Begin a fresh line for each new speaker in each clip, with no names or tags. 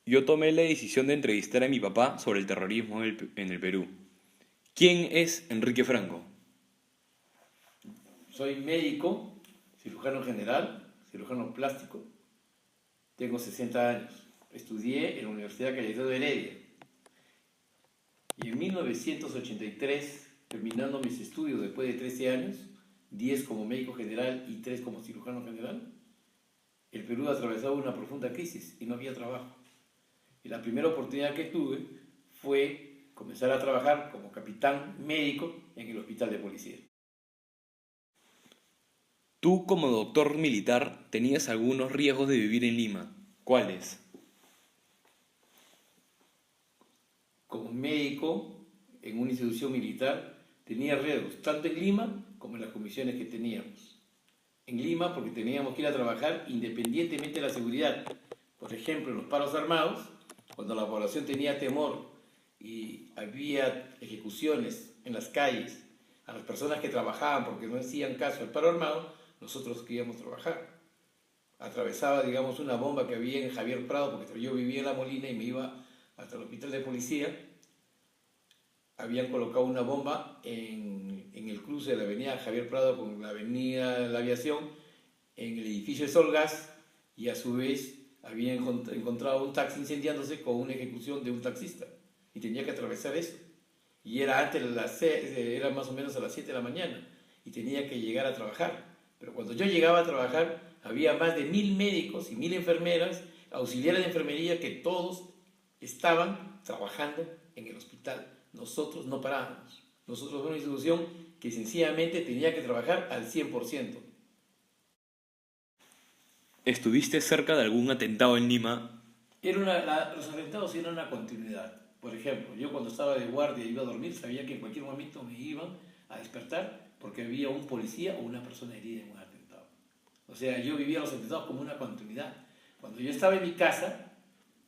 Yo tomé la decisión de entrevistar a mi papá sobre el terrorismo en el Perú. ¿Quién es Enrique Franco?
Soy médico, cirujano general, cirujano plástico. Tengo 60 años. Estudié en la Universidad Cayetano de Heredia. Y en 1983, terminando mis estudios después de 13 años, 10 como médico general y 3 como cirujano general, el Perú atravesaba una profunda crisis y no había trabajo. Y la primera oportunidad que tuve fue comenzar a trabajar como capitán médico en el hospital de policía.
Tú, como doctor militar, tenías algunos riesgos de vivir en Lima. ¿Cuáles?
Como médico en una institución militar tenía riesgos, tanto en Lima como en las comisiones que teníamos. En Lima porque teníamos que ir a trabajar independientemente de la seguridad. Por ejemplo, en los paros armados, cuando la población tenía temor y había ejecuciones en las calles a las personas que trabajaban porque no hacían caso al paro armado, nosotros queríamos trabajar. Atravesaba, digamos, una bomba que había en Javier Prado, porque yo vivía en La Molina y me iba hasta el hospital de policía. Habían colocado una bomba en el cruce de la avenida Javier Prado con la avenida de la Aviación, en el edificio de Solgas, y a su vez habían encontrado un taxi incendiándose con una ejecución de un taxista. Y tenía que atravesar eso. Y era antes de era más o menos a las 7 de la mañana. Y tenía que llegar a trabajar. Pero cuando yo llegaba a trabajar, había más de 1000 médicos y 1000 enfermeras, auxiliares de enfermería, que todos estaban trabajando en el hospital. Nosotros no parábamos. Nosotros éramos una institución que sencillamente tenía que trabajar al 100%.
¿Estuviste cerca de algún atentado en Lima?
Los atentados eran una continuidad. Por ejemplo, yo cuando estaba de guardia y iba a dormir, sabía que en cualquier momento me iban a despertar porque había un policía o una persona herida en un atentado. O sea, yo vivía los atentados como una continuidad. Cuando yo estaba en mi casa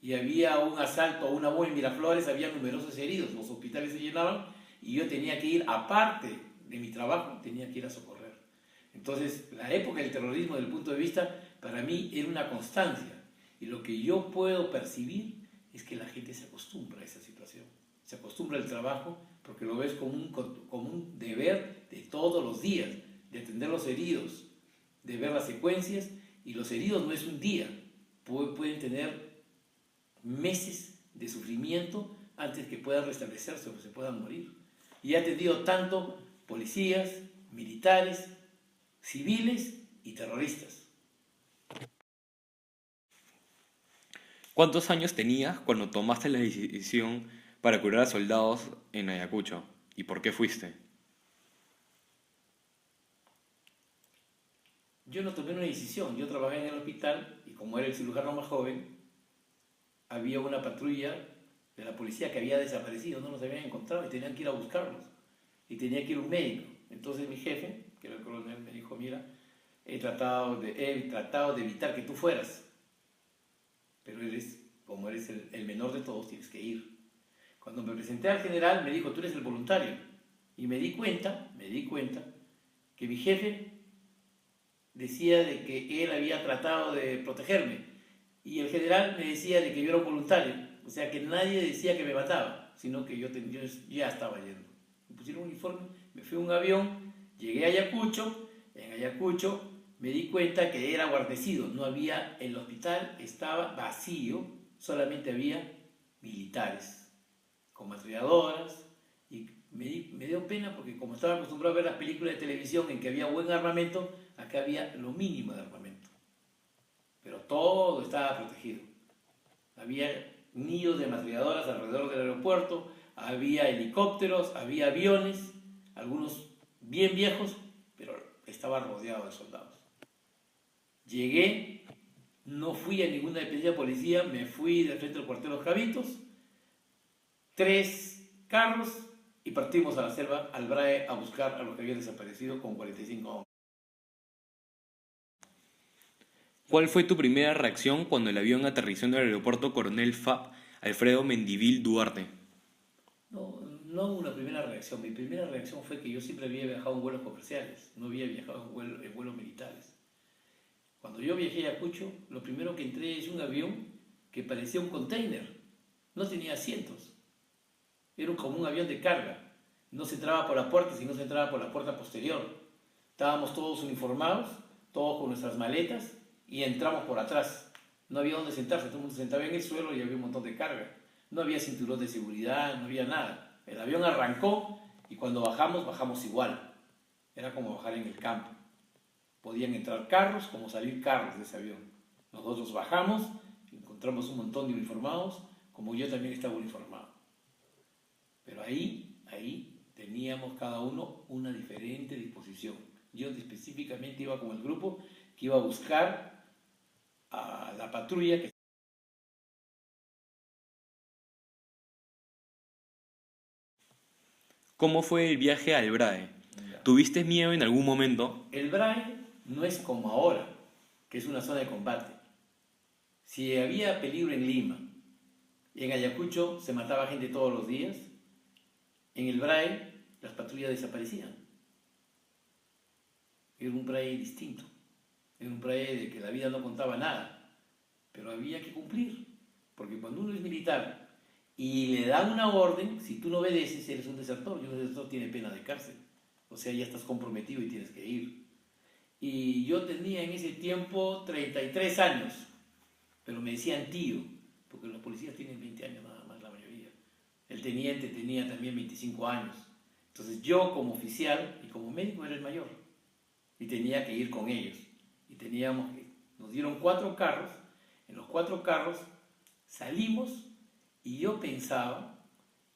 y había un asalto o una bomba en Miraflores, había numerosos heridos, los hospitales se llenaban y yo tenía que ir, aparte de mi trabajo, tenía que ir a socorrer. Entonces, la época del terrorismo, desde el punto de vista, para mí era una constancia. Y lo que yo puedo percibir es que la gente se acostumbra a esa situación. Se acostumbra al trabajo porque lo ves como un deber de todos los días, de atender los heridos, de ver las secuencias. Y los heridos no es un día, pueden tener meses de sufrimiento antes que puedan restablecerse o que se puedan morir. Y he atendido tanto policías, militares, civiles y terroristas.
¿Cuántos años tenías cuando tomaste la decisión para curar a soldados en Ayacucho? ¿Y por qué fuiste?
Yo no tomé una decisión, yo trabajé en el hospital y como era el cirujano más joven, había una patrulla de la policía que había desaparecido, no los habían encontrado y tenían que ir a buscarlos. Y tenía que ir un médico. Entonces mi jefe, que era el coronel, me dijo, mira, he tratado de evitar que tú fueras, pero como eres el menor de todos, tienes que ir. Cuando me presenté al general, me dijo, tú eres el voluntario. Y me di cuenta que mi jefe decía de que él había tratado de protegerme y el general me decía de que yo era un voluntario, o sea que nadie decía que me mataba, sino que yo ya estaba yendo. Me pusieron un uniforme, me fui a un avión, llegué a Ayacucho, en Ayacucho me di cuenta que era guarnecido, no había, el hospital estaba vacío, solamente había militares con ametralladoras y me dio pena porque como estaba acostumbrado a ver las películas de televisión en que había buen armamento, acá había lo mínimo de armamento, pero todo estaba protegido. Había nidos de ametralladoras alrededor del aeropuerto, había helicópteros, había aviones, algunos bien viejos, pero estaba rodeado de soldados. Llegué, no fui a ninguna dependencia de policía, me fui de frente al cuartel Los Cabitos, 3 carros y partimos a la selva, al Brae, a buscar a los que habían desaparecido con 45 hombres.
¿Cuál fue tu primera reacción cuando el avión aterrizó en el aeropuerto Coronel FAB Alfredo Mendivil Duarte?
No, no hubo una primera reacción. Mi primera reacción fue que yo siempre había viajado en vuelos comerciales, no había viajado en vuelos militares. Cuando yo viajé a Ayacucho, lo primero que entré es un avión que parecía un container, no tenía asientos, era como un avión de carga, no se entraba por la puerta, sino se entraba por la puerta posterior. Estábamos todos uniformados, todos con nuestras maletas y entramos por atrás. No había donde sentarse, todo el mundo se sentaba en el suelo y había un montón de carga. No había cinturón de seguridad, no había nada. El avión arrancó y cuando bajamos, bajamos igual. Era como bajar en el campo. Podían entrar carros como salir carros de ese avión. Nosotros bajamos, encontramos un montón de uniformados, como yo también estaba uniformado. Pero ahí teníamos cada uno una diferente disposición. Yo específicamente iba con el grupo que iba a buscar a la patrulla que...
¿Cómo fue el viaje al BRAE? ¿Tuviste miedo en algún momento?
El BRAE no es como ahora, que es una zona de combate. Si había peligro en Lima, en Ayacucho se mataba gente todos los días, en el BRAE las patrullas desaparecían. Era un BRAE distinto, era un BRAE de que la vida no contaba nada, pero había que cumplir, porque cuando uno es militar y le dan una orden, si tú no obedeces eres un desertor, y un desertor tiene pena de cárcel, o sea, ya estás comprometido y tienes que ir. Y yo tenía en ese tiempo 33 años, pero me decían tío, porque los policías tienen 20 años nada más, la mayoría. El teniente tenía también 25 años. Entonces yo como oficial y como médico era el mayor y tenía que ir con ellos. Y nos dieron 4 carros, en los 4 carros salimos y yo pensaba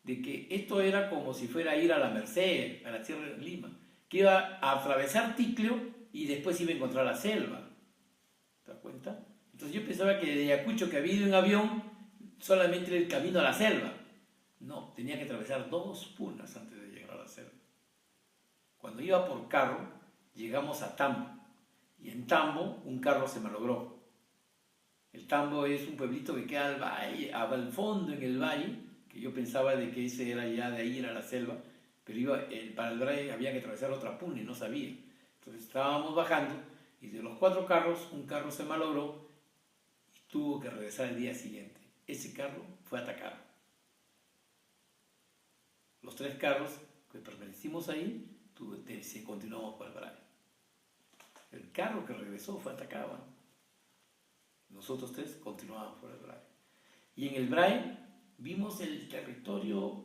de que esto era como si fuera a ir a la Merced, a la Sierra de Lima, que iba a atravesar Ticlio y después iba a encontrar la selva. ¿Te das cuenta? Entonces yo pensaba que de Ayacucho, que había ido en avión, solamente era el camino a la selva. No, tenía que atravesar 2 punas antes de llegar a la selva. Cuando iba por carro, llegamos a Tambo. Y en Tambo, un carro se malogró. El Tambo es un pueblito que queda al valle, al fondo en el valle, que yo pensaba de que ese era ya de ahí, era la selva, pero para el BRAE había que atravesar otra puna y no sabía. Entonces estábamos bajando y de los 4 carros, un carro se malogró y tuvo que regresar el día siguiente. Ese carro fue atacado. Los 3 carros que permanecimos ahí, continuamos por el BRAE. El carro que regresó fue atacado. Nosotros 3 continuábamos por el BRAE. Y en el BRAE vimos el territorio,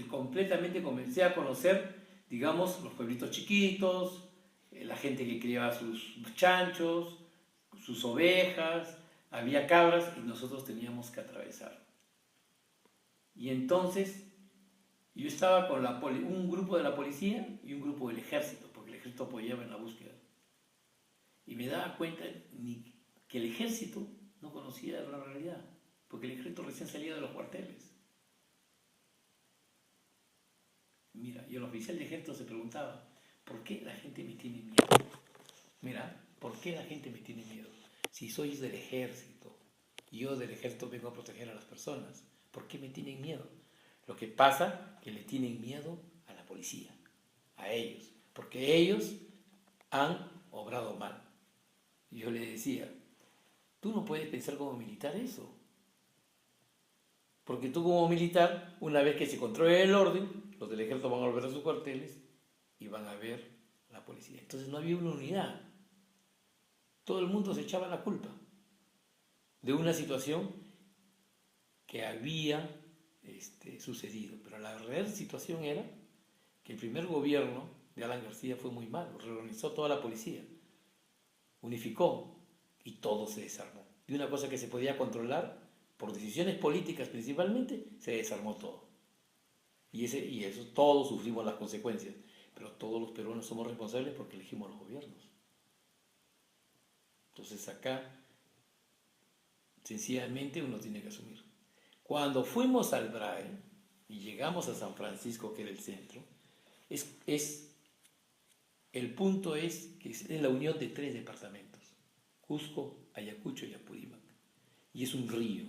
completamente comencé a conocer, digamos, los pueblitos chiquitos, la gente que criaba sus chanchos, sus ovejas, había cabras y nosotros teníamos que atravesar. Y entonces yo estaba con un grupo de la policía y un grupo del ejército, porque el ejército apoyaba en la búsqueda. Y me daba cuenta que el ejército no conocía la realidad, porque el ejército recién salía de los cuarteles. Mira, y el oficial de ejército se preguntaba, ¿por qué la gente me tiene miedo? Mira, ¿por qué la gente me tiene miedo? Si soy del ejército, y yo del ejército vengo a proteger a las personas, ¿por qué me tienen miedo? Lo que pasa es que le tienen miedo a la policía, a ellos, porque ellos han obrado mal. Y yo le decía, tú no puedes pensar como militar eso. Porque tú como militar, una vez que se controle el orden, los del ejército van a volver a sus cuarteles y van a ver la policía. Entonces no había una unidad. Todo el mundo se echaba la culpa de una situación que había sucedido. Pero la real situación era que el primer gobierno de Alan García fue muy malo. Reorganizó toda la policía, unificó y todo se desarmó. Y una cosa que se podía controlar por decisiones políticas principalmente, se desarmó todo. Y eso todos sufrimos las consecuencias, pero todos los peruanos somos responsables porque elegimos los gobiernos. Entonces acá, sencillamente uno tiene que asumir. Cuando fuimos al BRAE y llegamos a San Francisco, que era el centro, el punto es que es la unión de 3 departamentos, Cusco, Ayacucho y Apurímac, y es un río.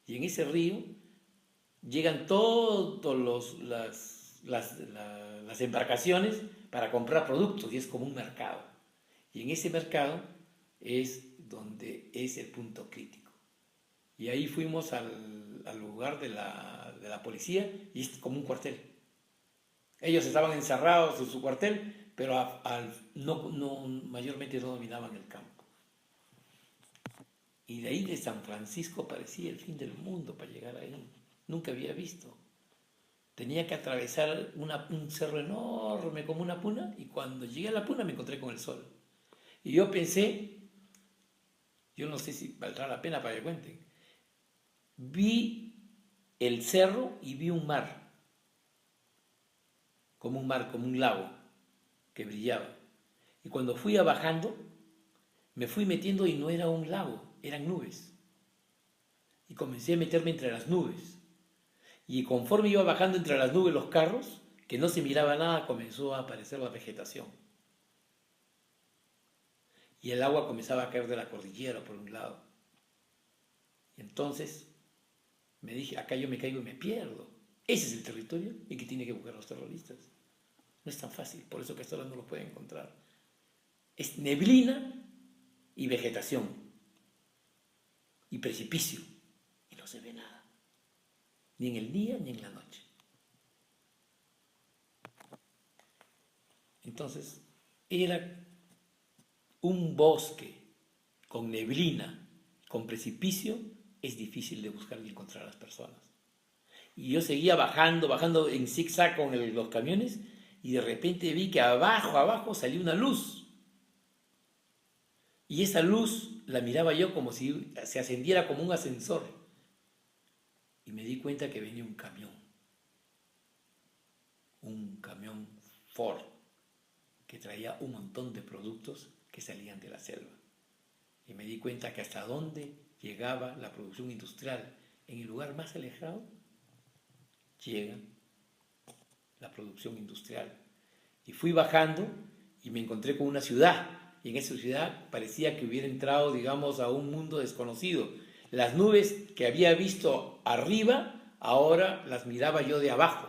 Y en ese río llegan todas las embarcaciones para comprar productos y es como un mercado. Y en ese mercado es donde es el punto crítico. Y ahí fuimos al lugar de la policía y es como un cuartel. Ellos estaban encerrados en su cuartel, pero mayormente no dominaban el campo. Y de ahí de San Francisco parecía el fin del mundo para llegar ahí. Nunca había visto. Tenía que atravesar un cerro enorme como una puna y cuando llegué a la puna me encontré con el sol. Y yo pensé, yo no sé si valdrá la pena para que cuenten, vi el cerro y vi un mar, como un lago que brillaba. Y cuando fui bajando, me fui metiendo y no era un lago, eran nubes. Y comencé a meterme entre las nubes. Y conforme iba bajando entre las nubes los carros, que no se miraba nada, comenzó a aparecer la vegetación. Y el agua comenzaba a caer de la cordillera por un lado. Y entonces me dije, acá yo me caigo y me pierdo. Ese es el territorio y que tiene que buscar a los terroristas. No es tan fácil, por eso que hasta ahora no lo pueden encontrar. Es neblina y vegetación y precipicio y no se ve nada. Ni en el día ni en la noche. Entonces, era un bosque con neblina, con precipicio, es difícil de buscar y encontrar a las personas. Y yo seguía bajando en zigzag con los camiones y de repente vi que abajo salió una luz. Y esa luz la miraba yo como si se ascendiera como un ascensor. Y me di cuenta que venía un camión Ford, que traía un montón de productos que salían de la selva. Y me di cuenta que hasta dónde llegaba la producción industrial, en el lugar más alejado, llega la producción industrial. Y fui bajando y me encontré con una ciudad, y en esa ciudad parecía que hubiera entrado, digamos, a un mundo desconocido. Las nubes que había visto arriba, ahora las miraba yo de abajo.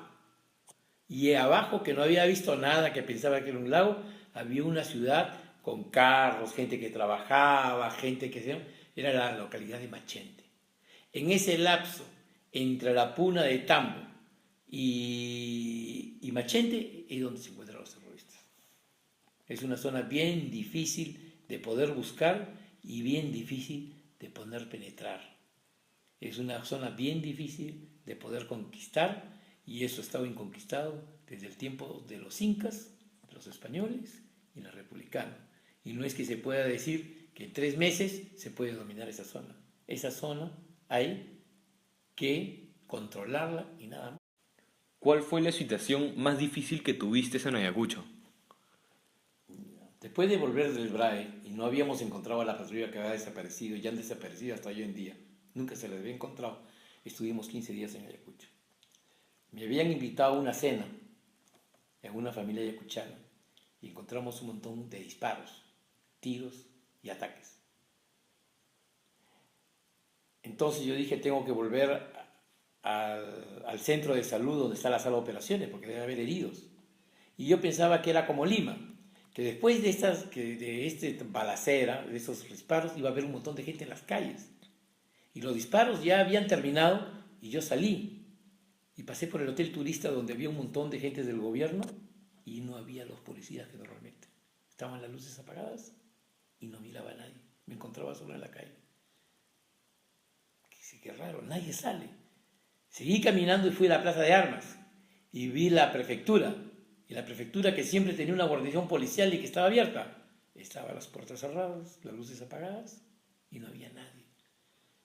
Y abajo, que no había visto nada, que pensaba que era un lago, había una ciudad con carros, gente que trabajaba, gente que... Era la localidad de Machente. En ese lapso, entre la puna de Tambo y Machente, es donde se encuentran los terroristas. Es una zona bien difícil de poder buscar y bien difícil de poder penetrar. Es una zona bien difícil de poder conquistar y eso estaba inconquistado desde el tiempo de los incas, de los españoles y los republicanos. Y no es que se pueda decir que en 3 meses se puede dominar esa zona. Esa zona hay que controlarla y nada más.
¿Cuál fue la situación más difícil que tuviste en Ayacucho?
Después de volver del BRAE y no habíamos encontrado a la patrulla que había desaparecido, y ya han desaparecido hasta hoy en día, nunca se les había encontrado, estuvimos 15 días en Ayacucho. Me habían invitado a una cena en una familia ayacuchana y encontramos un montón de disparos, tiros y ataques. Entonces yo dije, tengo que volver al centro de salud donde está la sala de operaciones, porque debe haber heridos. Y yo pensaba que era como Lima, que después de esta balacera, de esos disparos, iba a haber un montón de gente en las calles. Y los disparos ya habían terminado y yo salí. Y pasé por el hotel turista donde había un montón de gente del gobierno y no había los policías que normalmente. Estaban las luces apagadas y no miraba a nadie. Me encontraba solo en la calle. Qué raro, nadie sale. Seguí caminando y fui a la plaza de armas y vi la prefectura. Y la prefectura, que siempre tenía una guarnición policial y que estaba abierta, estaban las puertas cerradas, las luces apagadas y no había nadie.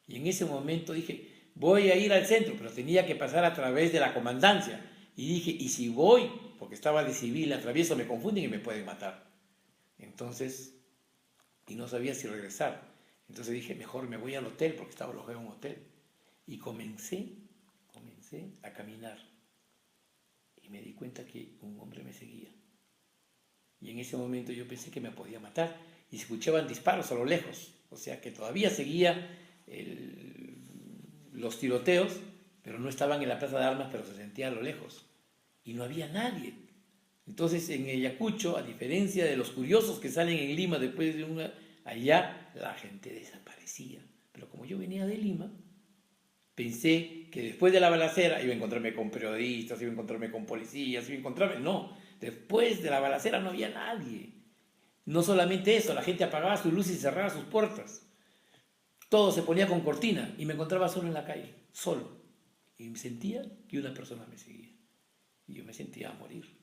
Y en ese momento dije, voy a ir al centro, pero tenía que pasar a través de la comandancia. Y dije, ¿y si voy? Porque estaba de civil, atravieso, me confunden y me pueden matar. Entonces, y no sabía si regresar. Entonces dije, mejor me voy al hotel, porque estaba alojado en un hotel. Y comencé a caminar. Y me di cuenta que un hombre me seguía. Y en ese momento yo pensé que me podía matar. Y se escuchaban disparos a lo lejos. O sea que todavía seguía los tiroteos, pero no estaban en la plaza de armas, pero se sentía a lo lejos. Y no había nadie. Entonces en Ayacucho, a diferencia de los curiosos que salen en Lima después de allá la gente desaparecía. Pero como yo venía de Lima, pensé que después de la balacera iba a encontrarme con periodistas, iba a encontrarme con policías, iba a encontrarme... No, después de la balacera no había nadie. No solamente eso, la gente apagaba sus luces y cerraba sus puertas. Todo se ponía con cortina y me encontraba solo en la calle, solo. Y me sentía que una persona me seguía. Y yo me sentía a morir.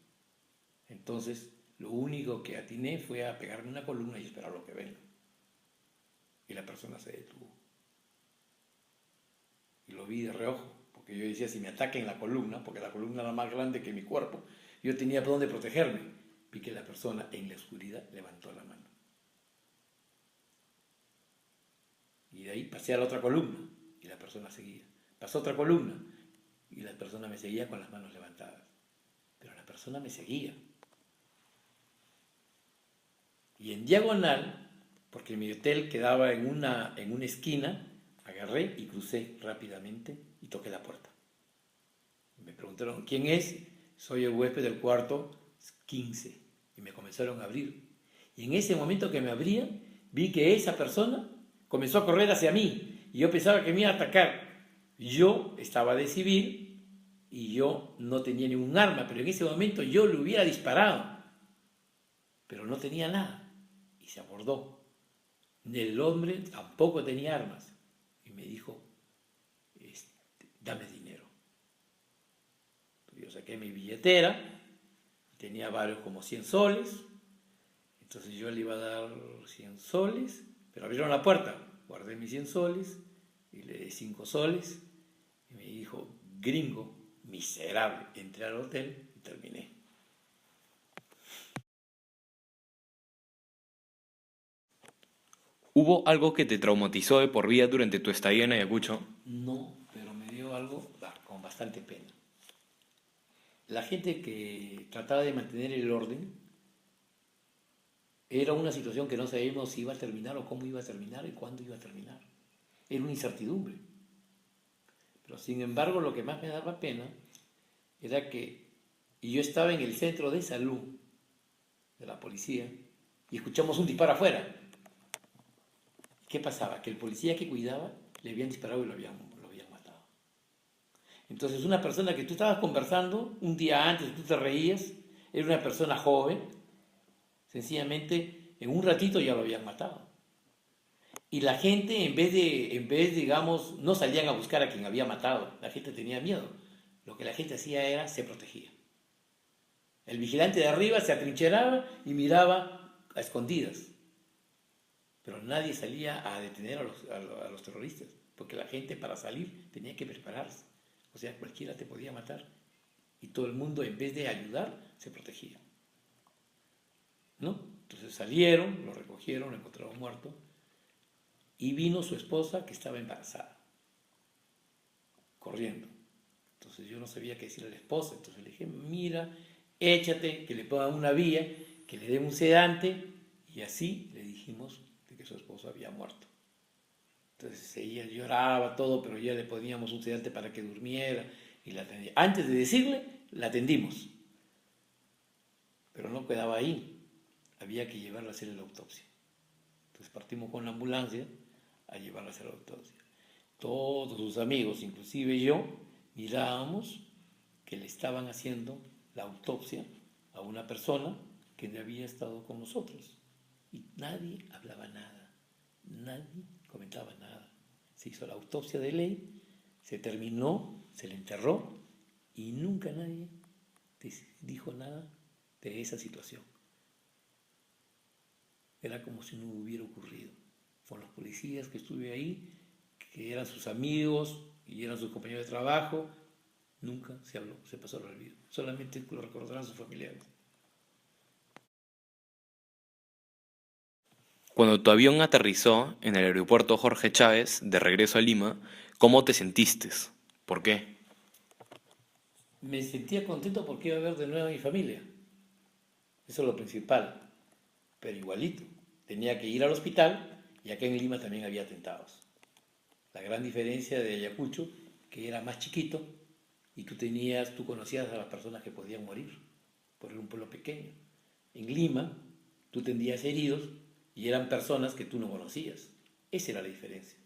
Entonces, lo único que atiné fue a pegarme una columna y esperar lo que venga. Y la persona se detuvo. Y lo vi de reojo, porque yo decía, si me ataca en la columna, porque la columna era más grande que mi cuerpo, yo tenía por dónde protegerme. Vi que la persona en la oscuridad levantó la mano. Y de ahí pasé a la otra columna y la persona seguía. Pasó otra columna y la persona me seguía con las manos levantadas. Pero la persona me seguía. Y en diagonal, porque mi hotel quedaba en una esquina, agarré y crucé rápidamente y toqué la puerta. Me preguntaron, ¿quién es? Soy el huésped del cuarto 15. Y me comenzaron a abrir. Y en ese momento que me abrían, vi que esa persona comenzó a correr hacia mí. Y yo pensaba que me iba a atacar. Yo estaba de civil y yo no tenía ningún arma, pero en ese momento yo le hubiera disparado. Pero no tenía nada. Y se abordó. El hombre tampoco tenía armas. Y me dijo, dame dinero. Yo saqué mi billetera, tenía varios como 100 soles, entonces yo le iba a dar 100 soles, pero abrieron la puerta, guardé mis 100 soles y le di 5 soles y me dijo, gringo, miserable, entré al hotel y terminé.
¿Hubo algo que te traumatizó de por vida durante tu estadía en Ayacucho?
No, pero me dio algo con bastante pena. La gente que trataba de mantener el orden era una situación que no sabíamos si iba a terminar o cómo iba a terminar y cuándo iba a terminar. Era una incertidumbre. Pero sin embargo, lo que más me daba pena era que yo estaba en el centro de salud de la policía y escuchamos un disparo afuera. ¿Qué pasaba? Que el policía que cuidaba le habían disparado y lo habían matado. Entonces, una persona que tú estabas conversando un día antes, tú te reías, era una persona joven, sencillamente en un ratito ya lo habían matado. Y la gente, en vez, digamos, no salían a buscar a quien había matado, la gente tenía miedo. Lo que la gente hacía era, se protegía. El vigilante de arriba se atrincheraba y miraba a escondidas. Pero nadie salía a detener a los terroristas, porque la gente para salir tenía que prepararse. O sea, cualquiera te podía matar. Y todo el mundo, en vez de ayudar, se protegía. ¿No? Entonces salieron, lo recogieron, lo encontraron muerto. Y vino su esposa que estaba embarazada, corriendo. Entonces yo no sabía qué decirle a la esposa. Entonces le dije, mira, échate, que le pongan una vía, que le den un sedante. Y así le dijimos de que su esposo había muerto. Entonces ella lloraba todo, pero ya le poníamos un sedante para que durmiera y la atendía. Antes de decirle, la atendimos. Pero no quedaba ahí. Había que llevarla a hacer la autopsia. Entonces partimos con la ambulancia a llevarla a hacer la autopsia. Todos sus amigos, inclusive yo, mirábamos que le estaban haciendo la autopsia a una persona que no había estado con nosotros. Y nadie hablaba nada, nadie comentaba nada. Se hizo la autopsia de ley, se terminó, se le enterró y nunca nadie dijo nada de esa situación. Era como si no hubiera ocurrido. Con los policías que estuve ahí, que eran sus amigos y eran sus compañeros de trabajo, nunca se habló, se pasó al olvido. Solamente lo recordarán sus familiares.
Cuando tu avión aterrizó en el aeropuerto Jorge Chávez, de regreso a Lima, ¿cómo te sentiste? ¿Por qué?
Me sentía contento porque iba a ver de nuevo a mi familia. Eso es lo principal. Pero igualito, tenía que ir al hospital y acá en Lima también había atentados. La gran diferencia de Ayacucho, que era más chiquito y tú conocías a las personas que podían morir, por ser un pueblo pequeño. En Lima, tú tendrías heridos y eran personas que tú no conocías. Esa era la diferencia.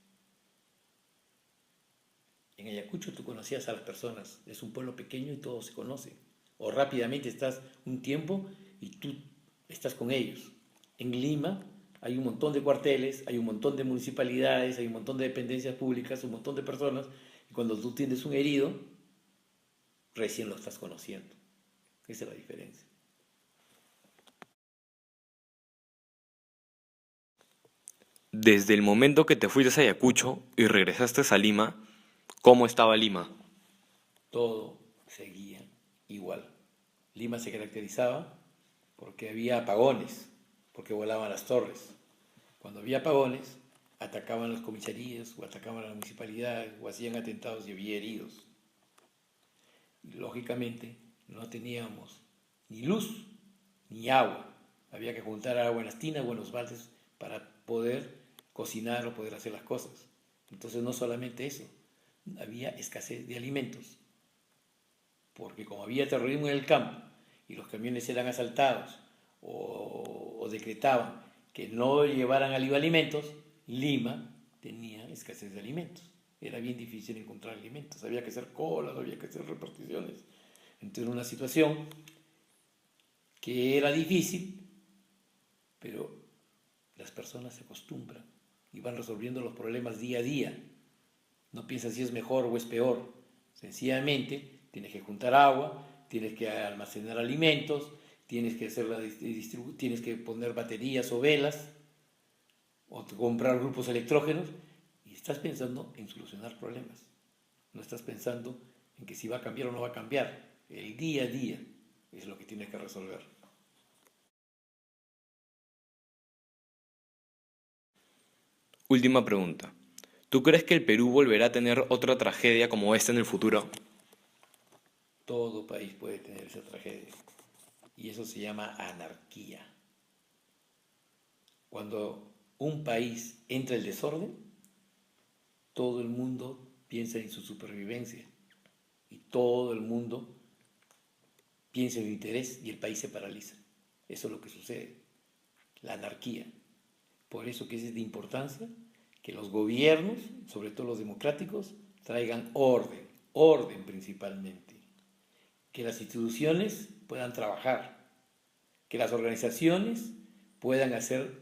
En Ayacucho tú conocías a las personas, es un pueblo pequeño y todos se conocen. O rápidamente estás un tiempo y tú estás con ellos. En Lima hay un montón de cuarteles, hay un montón de municipalidades, hay un montón de dependencias públicas, un montón de personas, y cuando tú tienes un herido, recién lo estás conociendo. Esa es la diferencia.
Desde el momento que te fuiste a Ayacucho y regresaste a Lima, ¿cómo estaba Lima?
Todo seguía igual. Lima se caracterizaba porque había apagones, porque volaban las torres. Cuando había apagones, atacaban las comisarías o atacaban a la municipalidad o hacían atentados y había heridos. Y lógicamente no teníamos ni luz ni agua. Había que juntar agua en las tinas o en los baldes para poder cocinar o poder hacer las cosas. Entonces no solamente eso, había escasez de alimentos, porque como había terrorismo en el campo y los camiones eran asaltados o decretaban que no llevaran alimentos, Lima tenía escasez de alimentos. Era bien difícil encontrar alimentos, había que hacer colas, había que hacer reparticiones. Entonces una situación que era difícil, pero las personas se acostumbran y van resolviendo los problemas día a día. No piensas si es mejor o es peor. Sencillamente tienes que juntar agua, tienes que almacenar alimentos, tienes que tienes que poner baterías o velas, o comprar grupos electrógenos, y estás pensando en solucionar problemas. No estás pensando en que si va a cambiar o no va a cambiar. El día a día es lo que tienes que resolver.
Última pregunta. ¿Tú crees que el Perú volverá a tener otra tragedia como esta en el futuro?
Todo país puede tener esa tragedia. Y eso se llama anarquía. Cuando un país entra en desorden, todo el mundo piensa en su supervivencia y todo el mundo piensa en su interés y el país se paraliza. Eso es lo que sucede, la anarquía. Por eso que es de importancia que los gobiernos, sobre todo los democráticos, traigan orden, orden principalmente. Que las instituciones puedan trabajar, que las organizaciones puedan hacer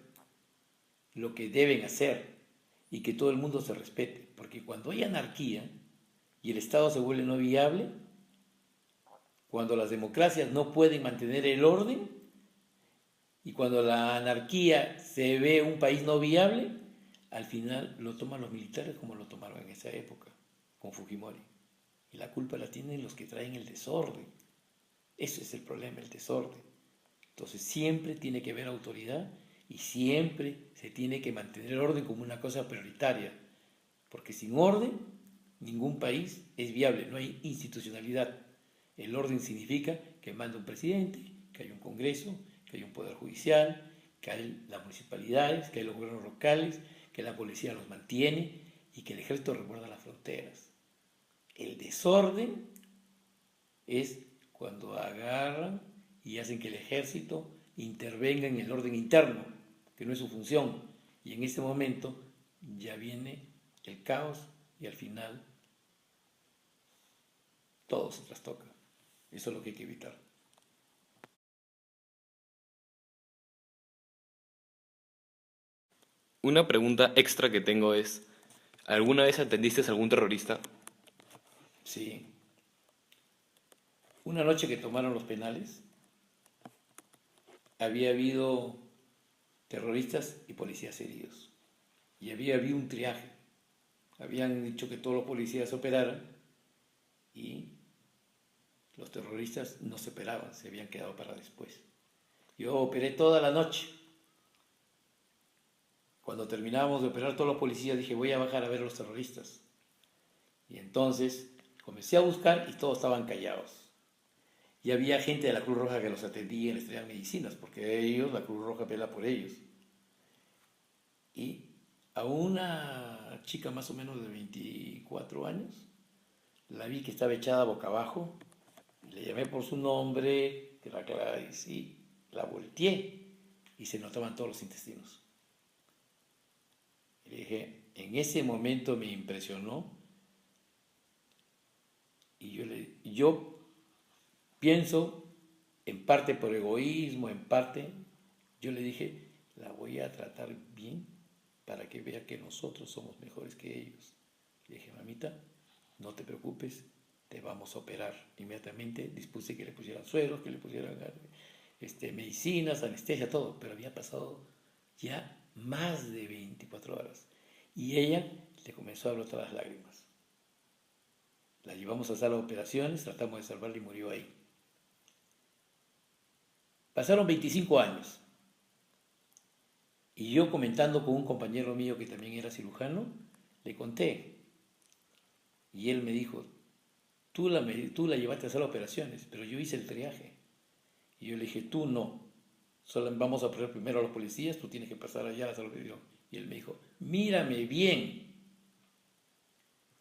lo que deben hacer y que todo el mundo se respete. Porque cuando hay anarquía y el Estado se vuelve no viable, cuando las democracias no pueden mantener el orden y cuando la anarquía se ve un país no viable, al final lo toman los militares como lo tomaron en esa época, con Fujimori. Y la culpa la tienen los que traen el desorden. Ese es el problema, el desorden. Entonces siempre tiene que haber autoridad y siempre se tiene que mantener el orden como una cosa prioritaria. Porque sin orden, ningún país es viable, no hay institucionalidad. El orden significa que manda un presidente, que hay un Congreso, que hay un Poder Judicial, que hay las municipalidades, que hay los gobiernos locales, que la policía los mantiene y que el ejército recuerda las fronteras. El desorden es cuando agarran y hacen que el ejército intervenga en el orden interno, que no es su función. Y en ese momento ya viene el caos y al final todo se trastoca. Eso es lo que hay que evitar.
Una pregunta extra que tengo es, ¿alguna vez atendiste a algún terrorista?
Sí. Una noche que tomaron los penales, había habido terroristas y policías heridos. Y había habido un triaje. Habían dicho que todos los policías operaran y los terroristas no se operaban, se habían quedado para después. Yo operé toda la noche. Cuando terminábamos de operar todos los policías, dije, voy a bajar a ver a los terroristas. Y entonces comencé a buscar y todos estaban callados. Y había gente de la Cruz Roja que los atendía y les traía medicinas, porque ellos, la Cruz Roja vela por ellos. Y a una chica más o menos de 24 años, la vi que estaba echada boca abajo, le llamé por su nombre, que era Gladys, y la volteé y se notaban todos los intestinos. Y le dije, en ese momento me impresionó y yo pienso, en parte por egoísmo, en parte, yo le dije, la voy a tratar bien para que vea que nosotros somos mejores que ellos. Le dije, mamita, no te preocupes, te vamos a operar. Inmediatamente dispuse que le pusieran sueros, que le pusieran medicinas, anestesia, todo, pero había pasado ya más de 24 horas. Y ella le comenzó a brotar las lágrimas. La llevamos a sala de operaciones, tratamos de salvarla y murió ahí. Pasaron 25 años. Y yo comentando con un compañero mío que también era cirujano, le conté. Y él me dijo, tú la llevaste a sala de operaciones, pero yo hice el triaje. Y yo le dije, tú no. Solo vamos a poner primero a los policías, tú tienes que pasar allá a la sala de operaciones. Y él me dijo, mírame bien,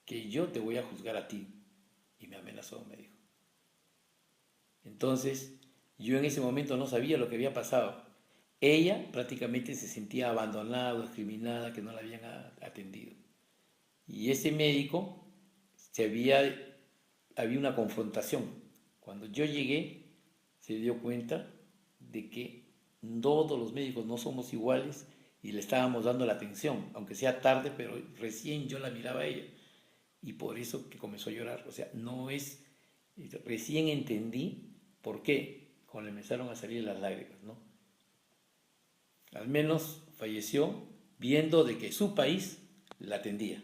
que yo te voy a juzgar a ti. Y me amenazó, me dijo. Entonces, yo en ese momento no sabía lo que había pasado. Ella prácticamente se sentía abandonada, discriminada, que no la habían atendido. Y ese médico había una confrontación. Cuando yo llegué, se dio cuenta de que todos los médicos no somos iguales y le estábamos dando la atención, aunque sea tarde, pero recién yo la miraba a ella. Y por eso que comenzó a llorar. O sea, no es... Recién entendí por qué, cuando le empezaron a salir las lágrimas, ¿no? Al menos falleció viendo de que su país la atendía.